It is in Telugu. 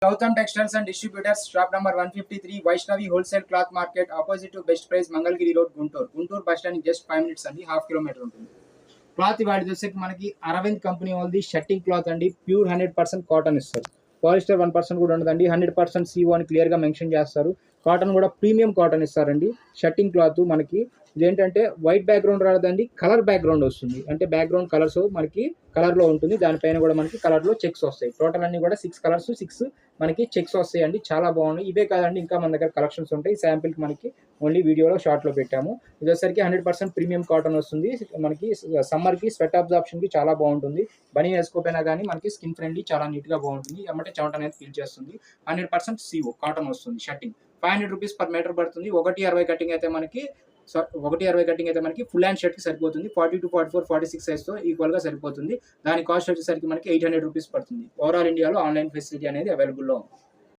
Gautam Textiles and Distributors, shop number 153, Vaishnavi Wholesale Cloth Market, opposite to Best Price, Mangalgiri Road, Guntur bus stand just 5 minutes అండి, హాఫ్ కిలోమీటర్ ఉంటుంది. క్లాత్ వాడి చూస్తే మనకి అరవింద్ కంపెనీ వాళ్ళది షర్టింగ్ క్లాత్ అండి, ప్యూర్ 100% కాటన్ ఇస్తారు. పాలిస్టర్ 1% కూడా ఉండదండి, 100% CO అని క్లియర్గా మెన్షన్ చేస్తారు. కాటన్ కూడా ప్రీమియం కాటన్ ఇస్తారండి. షర్టింగ్ క్లాత్ మనకి ఇదేంటంటే వైట్ బ్యాక్గ్రౌండ్ రాదండి, కలర్ బ్యాక్గ్రౌండ్ వస్తుంది. అంటే బ్యాక్గ్రౌండ్ కలర్స్ మనకి కలర్లో ఉంటుంది, దానిపైన కూడా మనకి కలర్లో చెక్స్ వస్తాయి. టోటల్ అన్ని కూడా 6 కలర్స్ 6 మనకి చెక్స్ వస్తాయండి, చాలా బాగున్నాయి. ఇవే కాదండి, ఇంకా మన దగ్గర కలెక్షన్స్ ఉంటాయి. శాంపిల్కి మనకి ఓన్లీ వీడియోలో షార్ట్లో పెట్టాము. ఇది వచ్చేసరికి 100% ప్రీమియం కాటన్ వస్తుంది. మనకి సమ్మర్కి స్వెట్ అబ్జార్ప్షన్కి చాలా బాగుంటుంది. బనీ వేసుకోపోయినా కానీ మనకి స్కిన్ ఫ్రెండ్లీ, చాలా నీట్గా బాగుంటుంది. ఏమంటే చెమట అనేది ఫీల్ చేస్తుంది. 100% CO కాటన్ వస్తుంది. షర్టింగ్ 500 రూపీస్ పర్ మీటర్ పడుతుంది. 1:60 కటింగ్ అయితే మనకి 1:60 కటింగ్ అయితే మనకి ఫుల్ హ్యాండ్ షర్ట్కి సరిపోతుంది. 42, 44, 46 సైజ్తో ఈక్వల్గా సరిపోతుంది. దాని కాస్ట్ వచ్చేసరికి మనకి 800 రూపీస్ పడుతుంది. ఓవరాల్ ఇండియాలో ఆన్లైన్ ఫెసిలిటీ అనేది అవైలబుల్లో ఉంది.